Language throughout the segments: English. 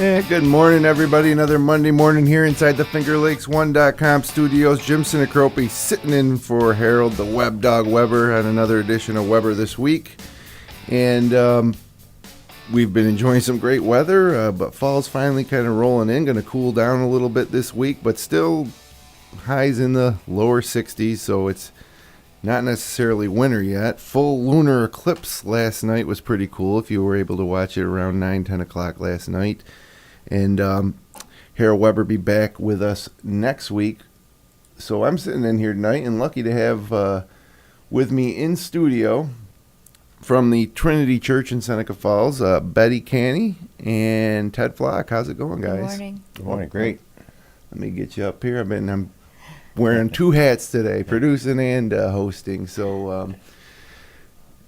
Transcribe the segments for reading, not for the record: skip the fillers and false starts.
Yeah, good morning, everybody. Another Monday morning here inside the FingerLakes1.com studios. Jim Sinacrope sitting in for Harold the Web Dog Weber on another edition of Weber This Week. And we've been enjoying some great weather, but fall's finally kind of rolling in. Going to cool down a little bit this week, but still highs in the lower 60s, so it's not necessarily winter yet. Full lunar eclipse last night was pretty cool if you were able to watch it around 9, 10 o'clock last night. And Harold Weber be back with us next week. So I'm sitting in here tonight and lucky to have with me in studio from the Trinity Church in Seneca Falls, Betty Canne and Ted Flock. How's it going, guys? Good morning. Good morning. Great. Let me get you up here. I'm wearing two hats today, producing and hosting. So,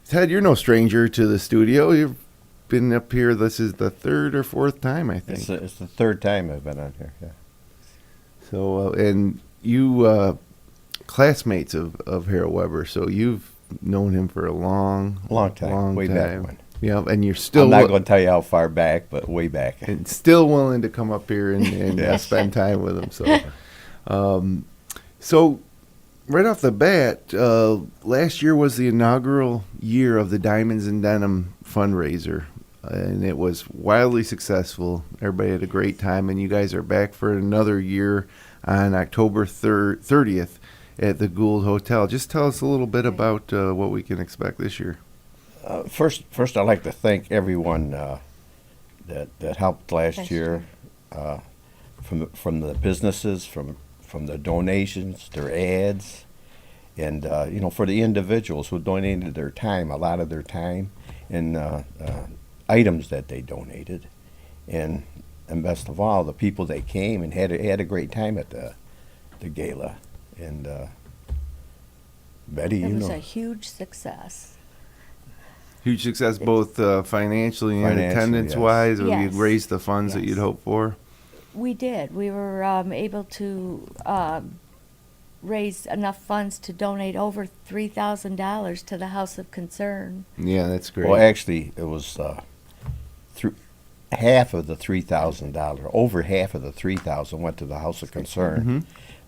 Ted, you're no stranger to the studio. You've been up here. This is the third or fourth time, I think. It's the third time I've been on here. Yeah. So, and you classmates of Harold Weber, so you've known him for a long time, way back when. Yeah, and you're still. I'm not going to tell you how far back, but way back. And still willing to come up here and Yes. spend time with him. So. So, right off the bat, last year was the inaugural year of the Diamonds Denim fundraiser, and it was wildly successful. Everybody had a great time, and you guys are back for another year on October 30th at the Gould Hotel. Just tell us a little bit about what we can expect this year. First, I'd like to thank everyone that helped last year, from the businesses, from the donations, their ads, and for the individuals who donated their time, a lot of their time, and items that they donated, and best of all, the people that came and had a great time at the gala. And Betty, It was a huge success. Huge success, both financially and Financially, attendance-wise, or Yes. you'd raised the funds that Yes. you'd hoped for? We did. We were able to raise enough funds to donate over $3,000 to the House of Concern. Yeah, that's great. Well, actually, it was half of the $3,000. Over half of the $3,000 went to the House of Concern. Mm-hmm.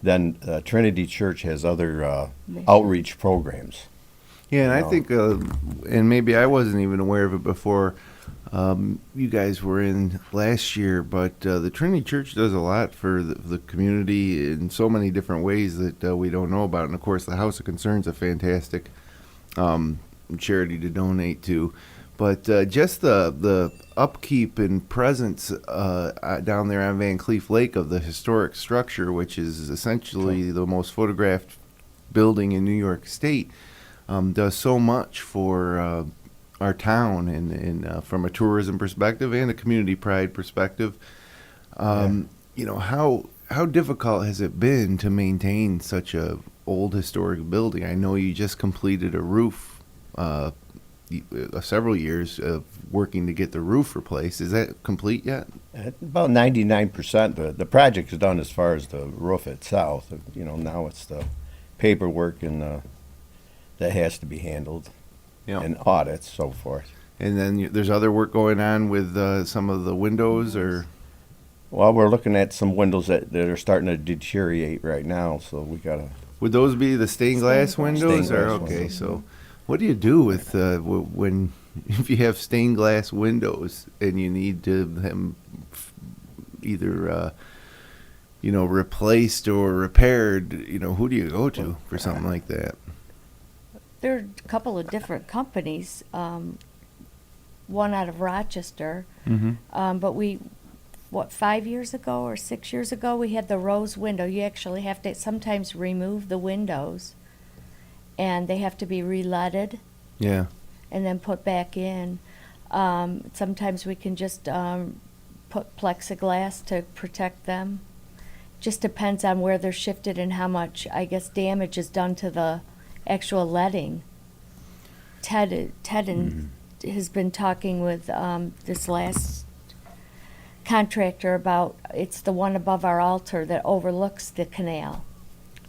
Then Trinity Church has other outreach programs. Yeah, and I know. think, and maybe I wasn't even aware of it before you guys were in last year, but the Trinity Church does a lot for the community in so many different ways that we don't know about. And, of course, the House of Concern is a fantastic charity to donate to. But just the upkeep and presence down there on Cleef Lake of the historic structure, which is essentially the most photographed building in New York State, does so much for our town and from a tourism perspective and a community pride perspective. How difficult has it been to maintain such a old historic building? I know you just completed a roof, several years of working to get the roof replaced. Is that complete yet? About 99%. The project is done as far as the roof itself. Now it's the paperwork and that has to be handled. Yeah. And audits, so forth. And then there's other work going on with some of the windows, or? Well, we're looking at some windows that are starting to deteriorate right now, so we gotta. Would those be the stained glass windows? Stained Or glass okay, windows. so what do you do with when if you have stained glass windows and you need to them either replaced or repaired? Who do you go to for something like that? There are a couple of different companies, one out of Rochester, Mm-hmm. but 5 years ago or 6 years ago, we had the rose window. You actually have to sometimes remove the windows, and they have to be re-leaded Yeah. and then put back in. Sometimes we can just put plexiglass to protect them. Just depends on where they're shifted and how much, I guess, damage is done to the actual leading. Ted has been talking with this last contractor about, it's the one above our altar that overlooks the canal.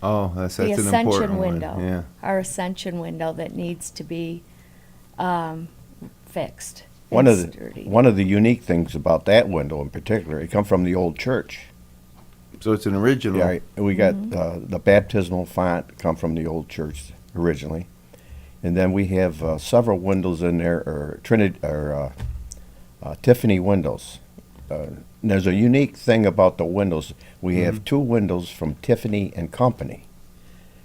Oh, that's The an ascension important window. one. Yeah. Our ascension window that needs to be fixed. One and of the sturdy. one of the unique things about that window in particular, it come from the old church. So it's an original. Yeah, we got the baptismal font come from the old church originally, and then we have several windows in there, or Trinity or Tiffany windows. And there's a unique thing about the windows. We have two windows from Tiffany and Company.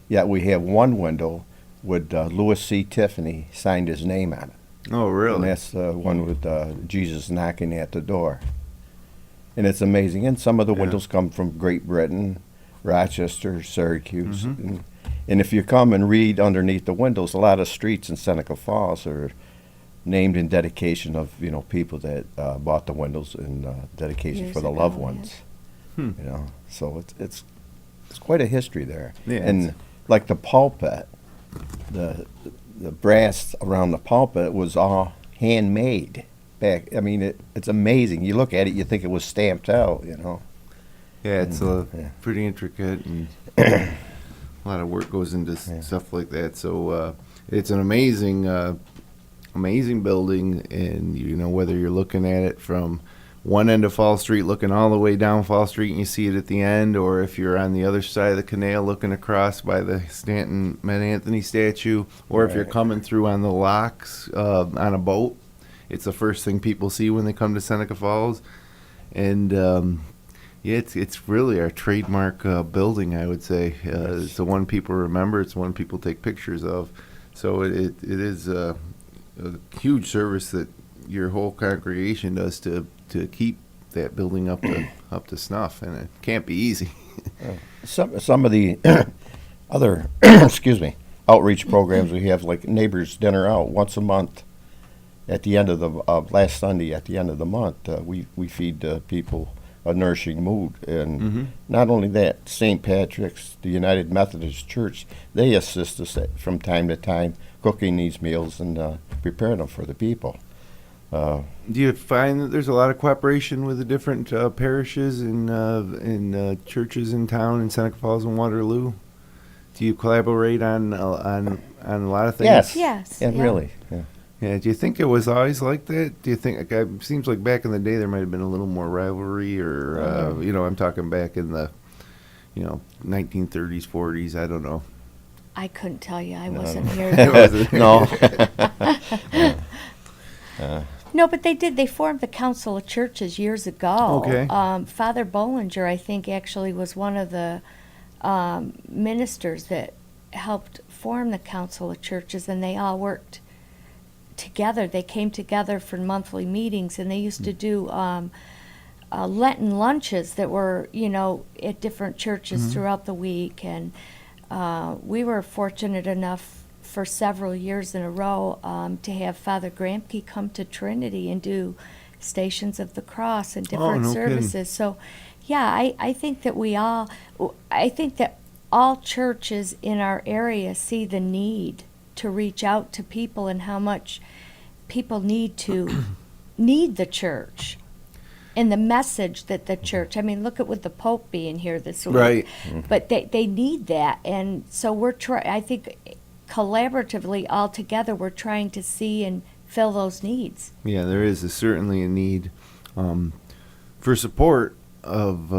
Yet we have one window with Louis C. Tiffany signed his name on it. Oh, really? And that's the one with Jesus knocking at the door. And it's amazing. And some of the windows come from Great Britain, Rochester, Syracuse. And if you come and read underneath the windows, a lot of streets in Seneca Falls are named in dedication of, people that bought the windows in dedication Years for the ago, loved yeah. ones. So it's quite a history there. Yeah, And like the pulpit, the brass around the pulpit was all handmade back. I mean, it's amazing. You look at it, you think it was stamped out. Yeah, it's Yeah. pretty intricate, and a lot of work goes into stuff like that. So it's an amazing building, and whether you're looking at it from one end of Fall Street, looking all the way down Fall Street, and you see it at the end, or if you're on the other side of the canal looking across by the Stanton Met Anthony statue, or if you're coming through on the locks on a boat, it's the first thing people see when they come to Seneca Falls. And it's really our trademark building, I would say. It's the one people remember. It's the one people take pictures of. So it is a huge service that your whole congregation does to keep that building up to snuff, and it can't be easy. Some of the other outreach programs we have, like Neighbors Dinner Out, once a month. At the end of the last Sunday, at the end of the month, we feed people a nourishing mood, and not only that, St. Patrick's, the United Methodist Church, they assist us from time to time cooking these meals and preparing them for the people. Do you find that there's a lot of cooperation with the different parishes and churches in town in Seneca Falls and Waterloo? Do you collaborate on a lot of things? Yes. Yeah, Yeah. really. Yeah. Yeah. Do you think it was always like that? Do you think it seems like back in the day there might have been a little more rivalry, or I'm talking back in the 1930s, 40s. I don't know. I couldn't tell you. I wasn't here. No. No, but they did. They formed the Council of Churches years ago. Okay. Father Bollinger, I think, actually was one of the ministers that helped form the Council of Churches, and they all worked together. They came together for monthly meetings, and they used to do Lenten lunches that were, at different churches throughout the week. And we were fortunate enough for several years in a row to have Father Gramke come to Trinity and do Stations of the Cross and different no kidding. services. So, yeah, I think that I think that all churches in our area see the need to reach out to people and how much people need the church and the message that the church, I mean, look at with the Pope being here this week. Right. But they need that. And so I think collaboratively all together we're trying to see and fill those needs. Yeah, there is certainly a need for support of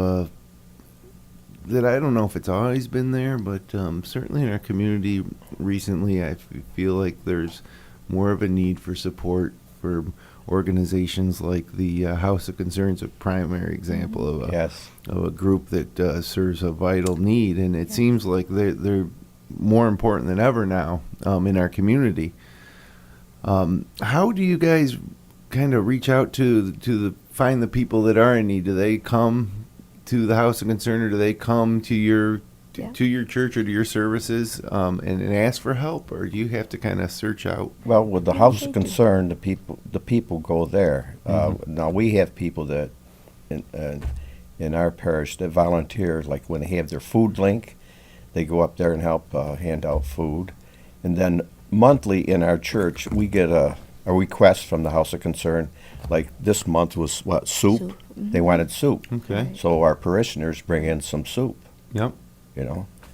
that. I don't know if it's always been there, but certainly in our community recently, I feel like there's more of a need for support for organizations like the House of Concerns, a primary example of a group that serves a vital need, and it seems like they're more important than ever now in our community. How do you guys kind of reach out to find the people that are in need? Do they come to the House of Concern, or do they come to your church or to your services and ask for help, or do you have to kind of search out? Well, with the House of Concern, the people go there. Now we have people that in our parish that volunteer, like when they have their food link, they go up there and help hand out food. And then monthly in our church, we get a request from the House of Concern. Like this month was soup? Soup. They wanted soup. Okay. So our parishioners bring in some soup, Yep.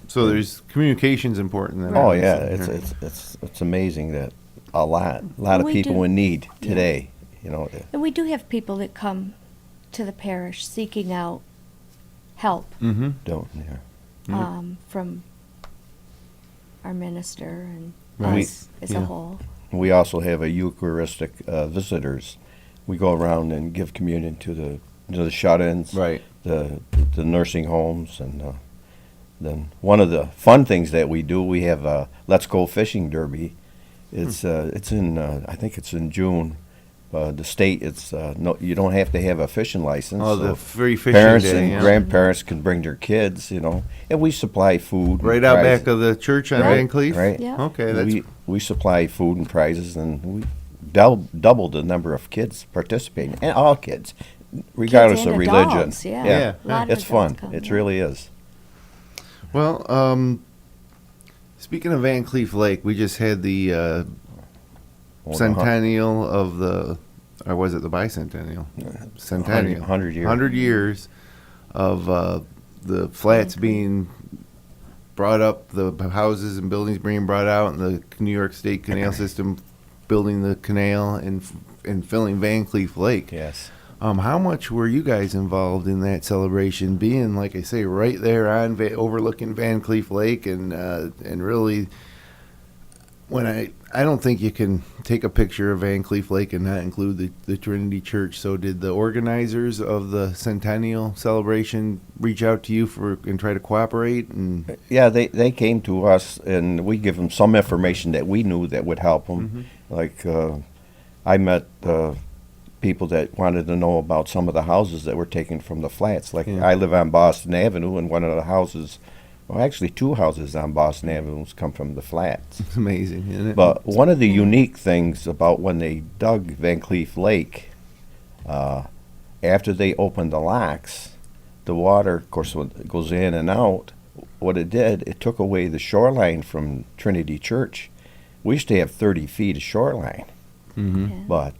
So there's communication's important then. Oh yeah, it's amazing that a lot of We people do. in need today. you know. And we do have people that come to the parish seeking out help Mm-hmm. Don't, yeah. from our minister and Right. us as Yeah. a whole. We also have a Eucharistic visitors. We go around and give communion to the shut-ins, Right. the nursing homes, and then one of the fun things that we do, we have a Let's Go Fishing Derby. It's in I think it's in June. The state, it's no, you don't have to have a fishing license. Oh, so the free fishing parents day, and yeah. grandparents can bring their kids, you know, and we supply food. Right and out prizes. back of the church on Right. Van Cleef? Right. Yeah. Okay, that's We supply food and prizes, and we doubled the number of kids participating, and all kids, regardless Kids and of religion. adults, yeah. Yeah. A lot of It's fun. adults come, It yeah. really is. Well, speaking of Van Cleef Lake, we just had the centennial of the, or was it the bicentennial? Centennial. 100 years. 100 years of the flats being brought up, the houses and buildings being brought out, and the New York State Canal System building the canal and filling Van Cleef Lake. Yes. How much were you guys involved in that celebration, being, like I say, right there on overlooking Van Cleef Lake, and really, when I don't think you can take a picture of Van Cleef Lake and not include the Trinity Church. So did the organizers of the centennial celebration reach out to you and try to cooperate? And Yeah, they came to us, and we give them some information that we knew that would help them. Like I met people that wanted to know about some of the houses that were taken from the flats. Like Yeah. I live on Boston Avenue, and one of the houses, well, actually two houses on Boston Avenue come from the flats. it's amazing, isn't it? But one of the unique things about when they dug Van Cleef Lake, after they opened the locks, the water, of course, when it goes in and out, what it did, it took away the shoreline from Trinity Church. We used to have 30 feet of shoreline, Mm-hmm. Yeah. but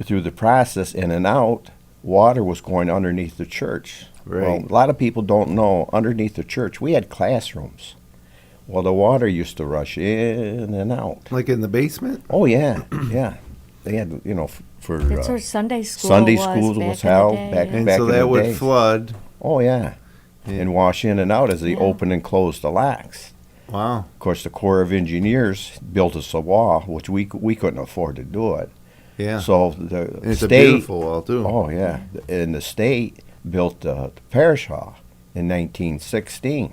through the process in and out, water was going underneath the church. Right. Well, a lot of people don't know, underneath the church, we had classrooms. Well, the water used to rush in and out. Like in the basement? Oh, yeah, yeah. They had, you know, for That's where Sunday school Sunday was school back was in the held day, back yeah. And back so in that the would day. flood. Oh, yeah. Yeah. And wash in and out as they Yeah. open and close the locks. Wow. Of course, the Corps of Engineers built us a wall, which we couldn't afford to do it. Yeah. So the And it's state, a beautiful wall, too. oh yeah, and the state built the parish hall in 1916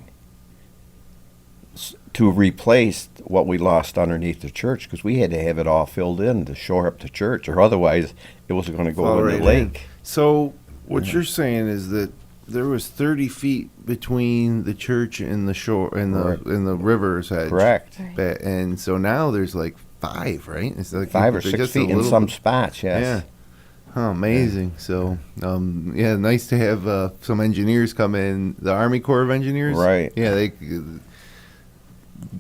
to replace what we lost underneath the church, because we had to have it all filled in to shore up the church, or otherwise it was going to go Fall in right the in. lake. So what Yeah. you're saying is that there was 30 feet between the church and the shore and Right. the river's edge. Correct. Right. And so now there's like 5, right? It's like 5 or they're 6 just a feet in little some bit- spots, yes. Yeah. Huh, amazing. So, yeah, nice to have some engineers come in. The Army Corps of Engineers, Right. Yeah, they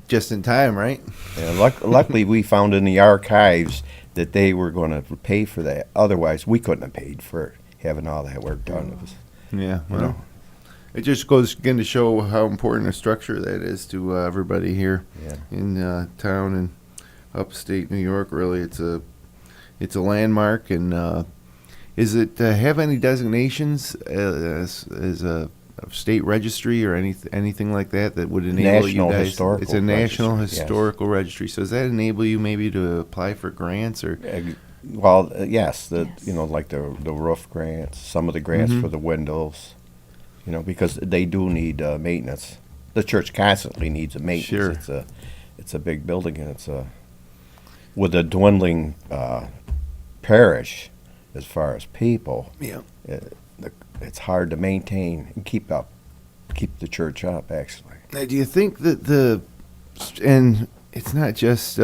just in time, right? Yeah, luckily, we found in the archives that they were going to pay for that. Otherwise, we couldn't have paid for having all that work done. It was, Yeah. you Well, know. it just goes again to show how important a structure that is to everybody here Yeah. in town and upstate New York. Really, it's a landmark. And is it have any designations as a state registry or anything like that would enable National you guys? Historical It's a national Registry, yes. historical registry. So does that enable you maybe to apply for grants or? Well, yes, Yes. you know, like the roof grants, some of the grants Mhm. for the windows, you know, because they do need maintenance. The church constantly needs a maintenance. Sure. It's a big building, and with a dwindling parish as far as people. Yeah. It's hard to maintain and keep the church up. Actually, Now, do you think that and it's not just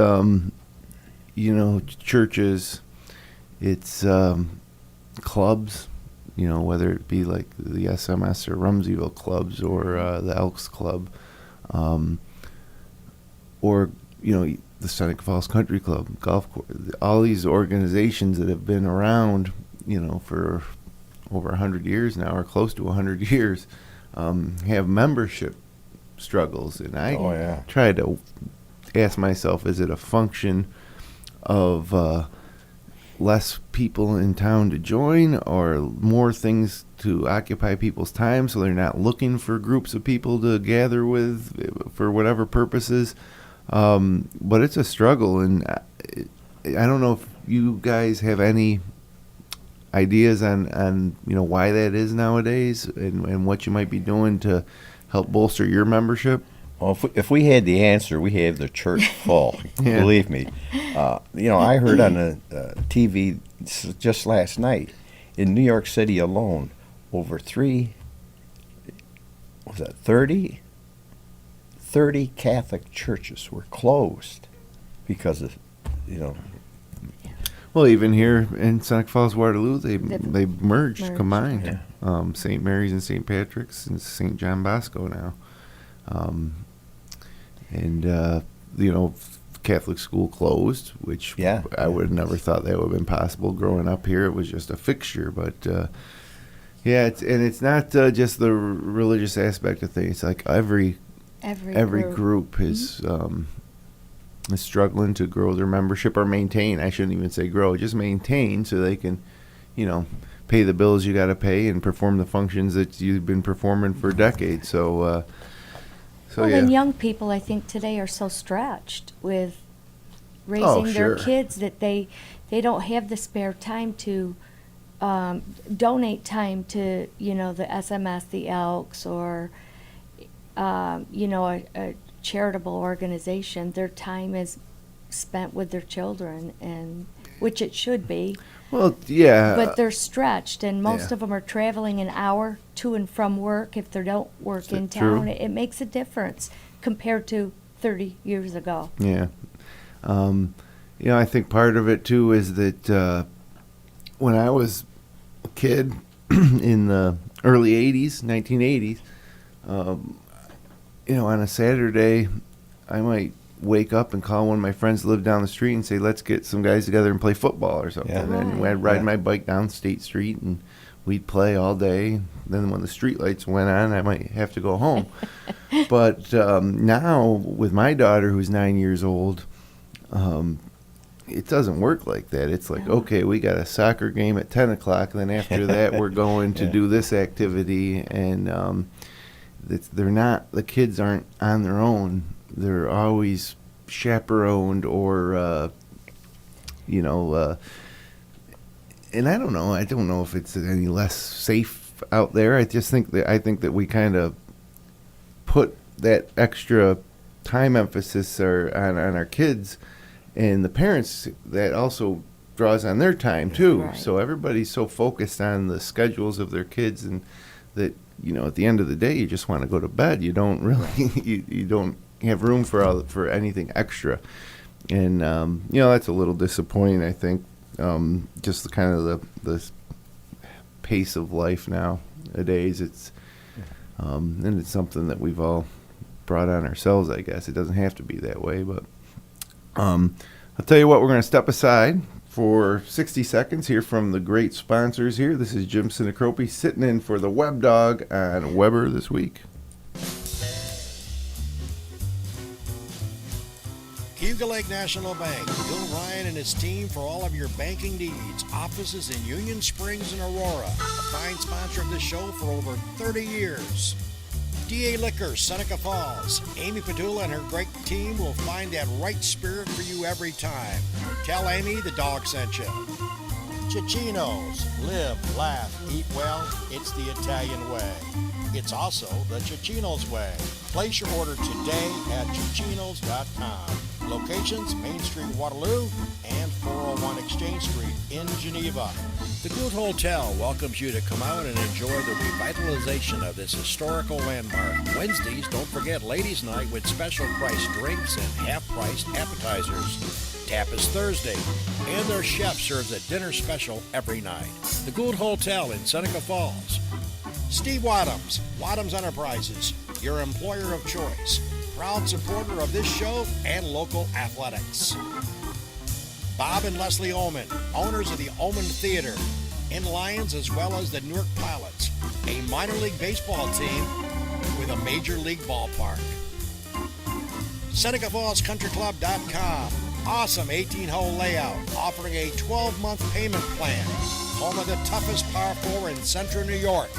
churches, it's clubs, whether it be like the SMS or Rumseyville clubs or the Elks Club, or the Seneca Falls Country Club, golf course, all these organizations that have been around, for over 100 years now, or close to 100 years, have membership struggles. And I Oh, yeah. try to ask myself, is it a function of less people in town to join or more things to occupy people's time, so they're not looking for groups of people to gather with for whatever purposes. But it's a struggle, and I don't know if you guys have any ideas on why that is nowadays, and what you might be doing to help bolster your membership. Well, if we had the answer, we have the church full. Yeah. Believe me. I heard on the TV just last night, in New York City alone, over 30 Catholic churches were closed because of, Well, even here in Seneca Falls, Waterloo, they merged, combined. Yeah. St. Mary's and St. Patrick's and St. John Bosco now. Catholic school closed, which I would have never thought that would have been possible growing up here. It was just a fixture, but it's not just the religious aspect of things. It's like every group is struggling to grow their membership or maintain. I shouldn't even say grow, just maintain, so they can, pay the bills you got to pay and perform the functions that you've been performing for decades. So. And young people, I think, today are so stretched with raising their kids that they don't have the spare time to donate time to, the SMS, the Elks, or, a charitable organization. Their time is spent with their children, and which it should be. Well, yeah. But they're stretched, and most of them are traveling an hour to and from work. If they don't work in town, it makes a difference compared to 30 years ago. Yeah. I think part of it, too, is that when I was a kid in the early 80s, 1980s, on a Saturday, I might wake up and call one of my friends who lived down the street and say, let's get some guys together and play football or something. Yeah. And then I'd ride my bike down State Street and we'd play all day. Then when the street lights went on, I might have to go home. But now with my daughter, who's 9 years old, it doesn't work like that. It's like, okay, we got a soccer game at 10 o'clock, and then after that we're going to do this activity. And the kids aren't on their own. They're always chaperoned or, and I don't know. I don't know if it's any less safe out there. I think that we kind of put that extra time emphasis on our kids, and the parents, that also draws on their time too. Right. So everybody's so focused on the schedules of their kids, and that at the end of the day, you just want to go to bed. You don't really you don't have room for anything extra, and that's a little disappointing. I think just the kind of the pace of life nowadays. It's and it's something that we've all brought on ourselves. I guess it doesn't have to be that way, but I'll tell you what. We're going to step aside for 60 seconds, hear from the great sponsors here. This is Jim Sinacropi sitting in for the Web Dog on Weber This Week. Cayuga Lake National Bank. Bill Ryan and his team for all of your banking needs. Offices in Union Springs and Aurora. A fine sponsor of this show for over 30 years. DA Liquor, Seneca Falls. Amy Padula and her great team will find that right spirit for you every time. Tell Amy the dog sent you. Cicino's. Live, laugh, eat well. It's the Italian way. It's also the Cicino's way. Place your order today at Cicinos.com. Locations, Main Street, Waterloo, and 401 Exchange Street in Geneva. The Good Hotel welcomes you to come out and enjoy the revitalization of this historical landmark. Wednesdays, don't forget Ladies' Night with special price drinks and half-priced appetizers. Tap is Thursday, and their chef serves a dinner special every night. The Gould Hotel in Seneca Falls. Steve Wadhams, Wadhams Enterprises, your employer of choice. Proud supporter of this show and local athletics. Bob and Leslie Oman, owners of the Oman Theater, in Lions as well as the Newark Pilots, a minor league baseball team with a major league ballpark. SenecaFallsCountryClub.com, Awesome 18-hole layout, offering a 12-month payment plan. Home of the toughest par 4 in Central New York.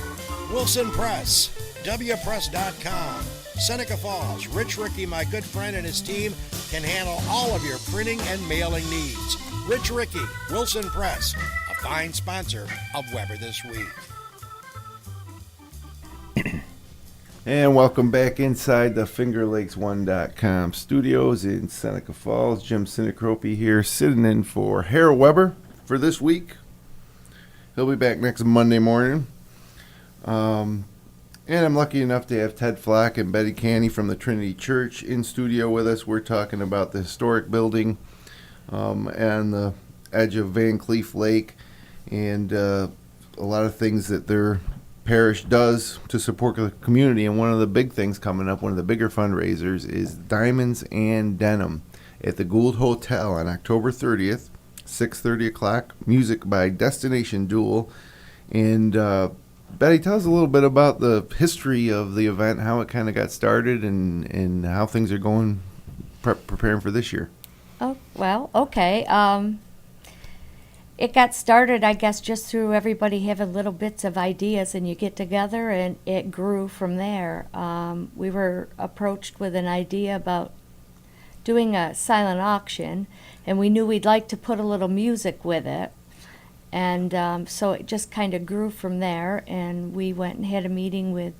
Wilson Press, wpress.com. Seneca Falls, Rich Ricky, my good friend, and his team can handle all of your printing and mailing needs. Rich Ricky, Wilson Press, a fine sponsor of Weber This Week. And welcome back inside the FingerLakes1.com studios in Seneca Falls. Jim Sinacropi here, sitting in for Harold Weber for this week. He'll be back next Monday morning. And I'm lucky enough to have Ted Flock and Betty Canne from the Trinity Church in studio with us. We're talking about the historic building and the edge of Cleef Lake and a lot of things that their parish does to support the community. And one of the big things coming up, one of the bigger fundraisers, is Diamonds and Denim at the Gould Hotel on October 30th, 6:30 o'clock. Music by Destination Duel. And Betty, tell us a little bit about the history of the event, how it kind of got started, and how things are going preparing for this year. Oh, well, okay. It got started, I guess, just through everybody having little bits of ideas, and you get together, and it grew from there. We were approached with an idea about doing a silent auction, and we knew we'd like to put a little music with it. And so it just kind of grew from there, and we went and had a meeting with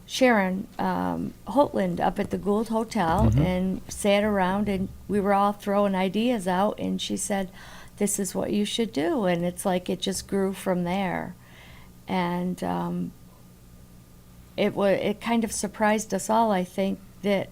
Sharon Holtland up at the Gould Hotel, and sat around, and we were all throwing ideas out, and she said, this is what you should do. And it's like it just grew from there. And it kind of surprised us all, I think, that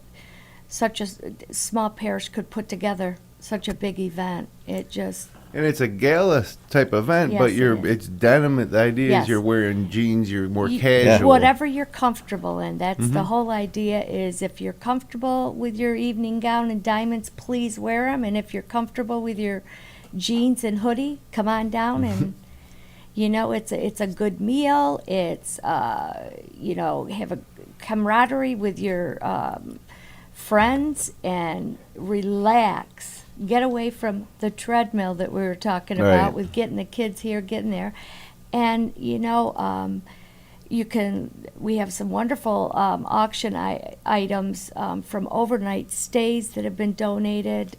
such a small parish could put together such a big event. It just... And it's a gala type event, Yes, but it is. it's denim. The idea Yes. is you're wearing jeans, you're more You- casual. Whatever you're comfortable in. That's the whole idea, is if you're comfortable with your evening gown and diamonds, please wear them. And if you're comfortable with your jeans and hoodie, come on down. And, you know, it's a good meal. It's, you know, have a camaraderie with your friends and relax. Get away from the treadmill that we were talking Right. about with getting the kids here, getting there. And, you know, we have some wonderful auction items from overnight stays that have been donated,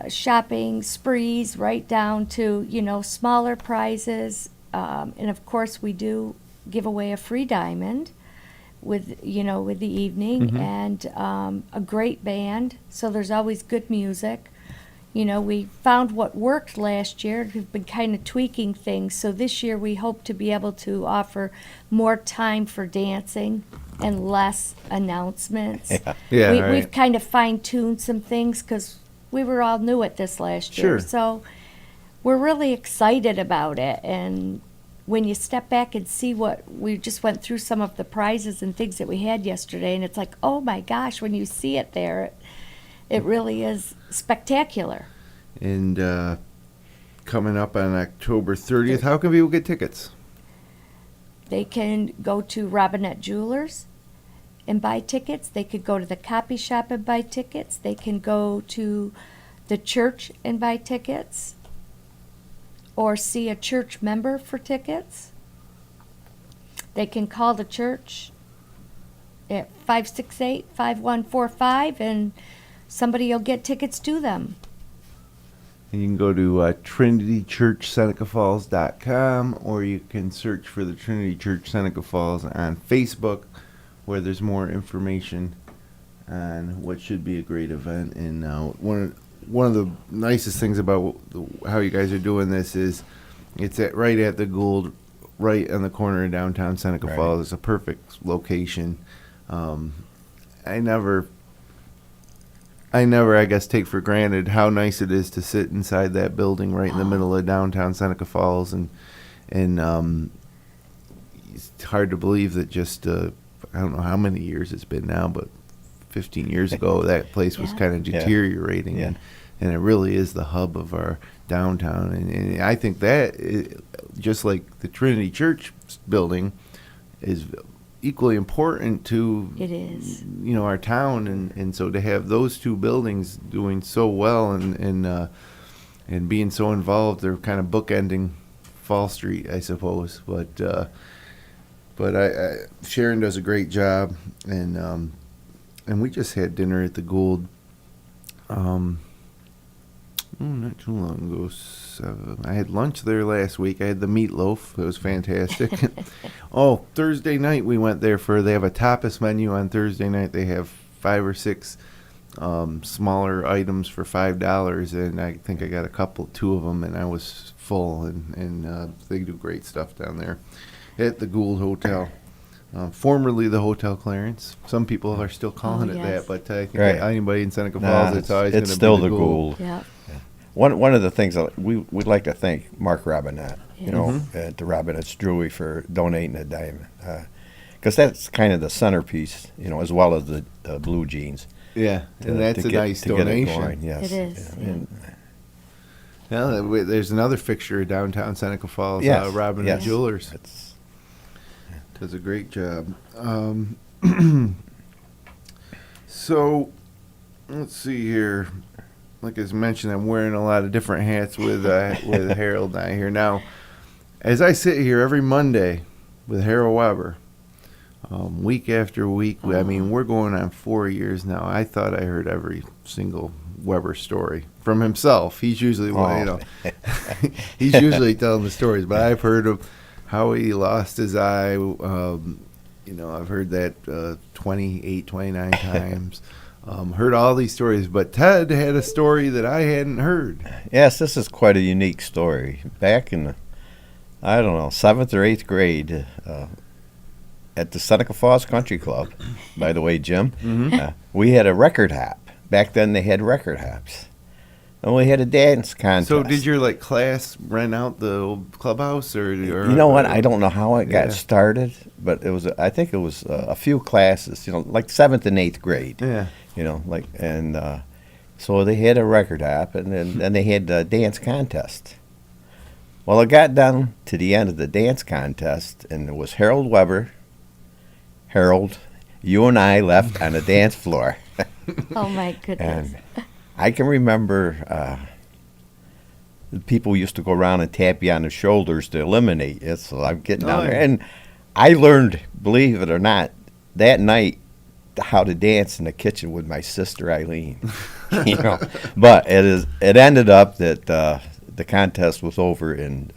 shopping sprees right down to, you know, smaller prizes. And of course we do give away a free diamond with, you know, with the evening, and a great band. So there's always good music. You know, we found what worked last year. We've been kind of tweaking things. So this year we hope to be able to offer more time for dancing and less announcements. Yeah, right. We've kind of fine-tuned some things because we were all new at this last year. Sure. So we're really excited about it. And when you step back and see what we just went through, some of the prizes and things that we had yesterday, and it's like, oh my gosh, when you see it there, it really is spectacular. And coming up on October 30th, how can people get tickets? They can go to Robinette Jewelers and buy tickets. They could go to the copy shop and buy tickets. They can go to the church and buy tickets, or see a church member for tickets. They can call the church at 568-5145, and somebody will get tickets to them. And you can go to trinitychurchsenecafalls.com, or you can search for the Trinity Church Seneca Falls on Facebook, where there's more information on what should be a great event. And one of the nicest things about how you guys are doing this is it's right at the Gould, right on the corner of downtown Seneca Right. Falls. It's a perfect location. I never, I guess, take for granted how nice it is to sit inside that building right in the middle of downtown Seneca Falls, and it's hard to believe that just I don't know how many years it's been now, but 15 years ago that place was Yeah. kind of Yeah. deteriorating, Yeah. and it really is the hub of our downtown, and I think that just like the Trinity Church building is equally important to It is. our town, and so to have those two buildings doing so well and being so involved, they're kind of bookending Fall Street, I suppose. But Sharon does a great job, and we just had dinner at the Gould. Not too long ago. I had lunch there last week. I had the meatloaf. It was fantastic. Thursday night we went there they have a tapas menu on Thursday night. They have 5 or 6 smaller items for $5, and I think I got 2 of them, and I was full, and they do great stuff down there at the Gould Hotel. Formerly the Hotel Clarence. Some people are still calling it that, but I think anybody in Seneca Falls, it's always going to be still the Gould. Yeah. One of the things that we'd like to thank Mark Robinette, at the Robinette's Jewelry for donating a diamond, because that's kind of the centerpiece, as well as the blue jeans. Yeah, and that's a nice donation. Yes, It is. There's another fixture of downtown Seneca Falls, Yes, Robinette Jewelers. Does a great job. So, let's see here. Like I mentioned, I'm wearing a lot of different hats with Harold and I here. Now, as I sit here every Monday with Harold Weber, week after week, we're going on 4 years now. I thought I heard every single Weber story from himself. He's usually he's usually telling the stories, but I've heard of how he lost his eye. I've heard that 29 times. Heard all these stories, but Ted had a story that I hadn't heard. Yes, this is quite a unique story. Back in the, 7th or 8th grade, at the Seneca Falls Country Club, by the way, Jim, we had a record hop. Back then they had record hops. And we had a dance contest. So did your class rent out the old clubhouse, or you know what? I don't know how it got started, but I think it was a few classes, like 7th and 8th grade. Yeah. So they had a record hop, and then they had a dance contest. Well, it got down to the end of the dance contest, and it was Harold Weber. Harold, you and I left on the dance floor. Oh my goodness. And I can remember the people used to go around and tap you on the shoulders to eliminate you. So I'm getting down there. And I learned, believe it or not, that night how to dance in the kitchen with my sister Eileen. But it ended up that the contest was over, and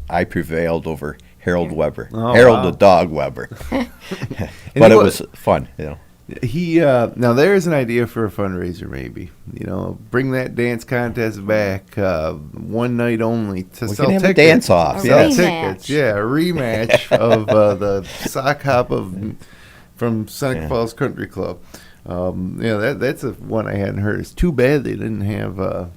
I prevailed over Harold Weber. Harold the dog Weber. But it was fun, He now there's an idea for a fundraiser, maybe. Bring that dance contest back, one night only to we sell can have tickets. a dance off. Sell Rematch. tickets, a rematch of the sock hop from Seneca Falls Country Club. That's one I hadn't heard. It's too bad they didn't have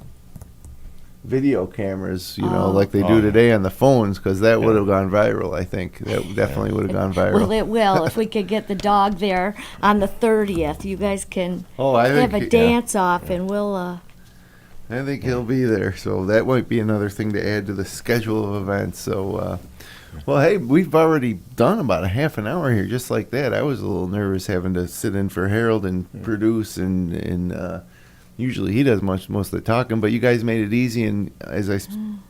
video cameras, like they do today on the phones, because that would have gone viral. I think that definitely would have gone viral. Well, it will if we could get the dog there on the 30th. You guys can have a dance off, and we'll. I think he'll be there, so that might be another thing to add to the schedule of events. So, well, hey, we've already done about a half an hour here, just like that. I was a little nervous having to sit in for Harold and produce, and usually he does most of the talking, but you guys made it easy, and as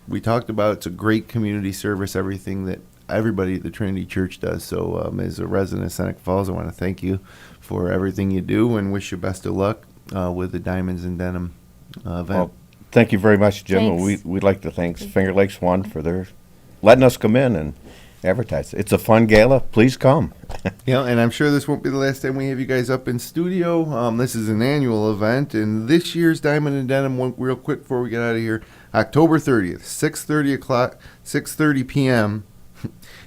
we talked about, it's a great community service, everything that everybody at the Trinity Church does. So as a resident of Seneca Falls, I want to thank you for everything you do and wish you best of luck with the Diamonds and Denim event. Well, thank you very much, Jim. We'd like to thank Finger Lakes One for their letting us come in and advertise. It's a fun gala. Please come. And I'm sure this won't be the last time we have you guys up in studio. This is an annual event, and this year's Diamond and Denim, real quick before we get out of here, October 30th, 6:30 p.m.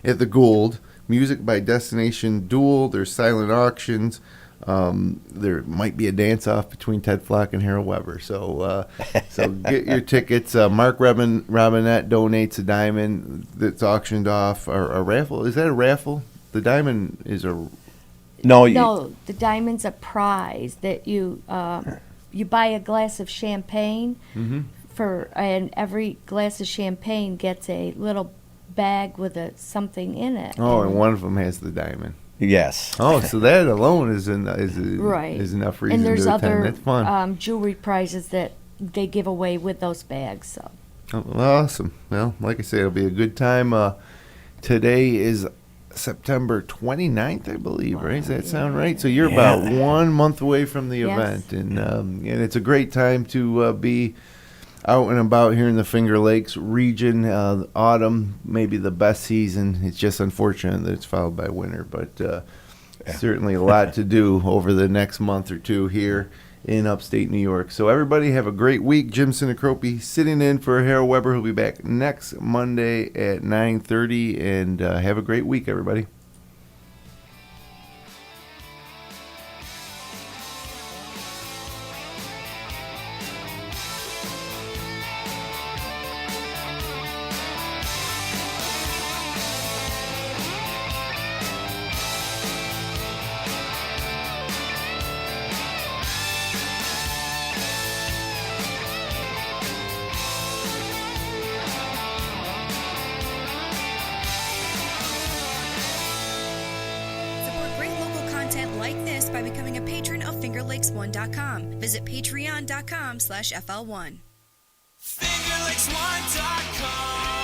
at the Gould. Music by Destination Duel. There's silent auctions. There might be a dance-off between Ted Flock and Harold Weber. So get your tickets. Mark Robinette donates a diamond that's auctioned off. A raffle. Is that a raffle? The diamond is a... No, the diamond's a prize that you buy a glass of champagne and every glass of champagne gets a little bag with something in it. Oh, and one of them has the diamond. Yes. Oh, so that alone is Right. is enough reason And there's to attend. other That's fun. jewelry prizes that they give away with those bags. So Oh, awesome. Well, like I say, it'll be a good time. Today is September 29th, I believe, right? Does that sound right? So you're about 1 month away from the Yes. event, and it's a great time to be out and about here in the Finger Lakes region. Autumn may be the best season. It's just unfortunate that it's followed by winter, but certainly a lot to do over the next month or two here in upstate New York. So everybody have a great week. Jim Sinacropi sitting in for Harold Weber, who'll be back next Monday at 9:30, and have a great week, everybody. Support great local content like this by becoming a patron of FingerLakes1.com. Visit patreon.com/FL1. FingerLakes1.com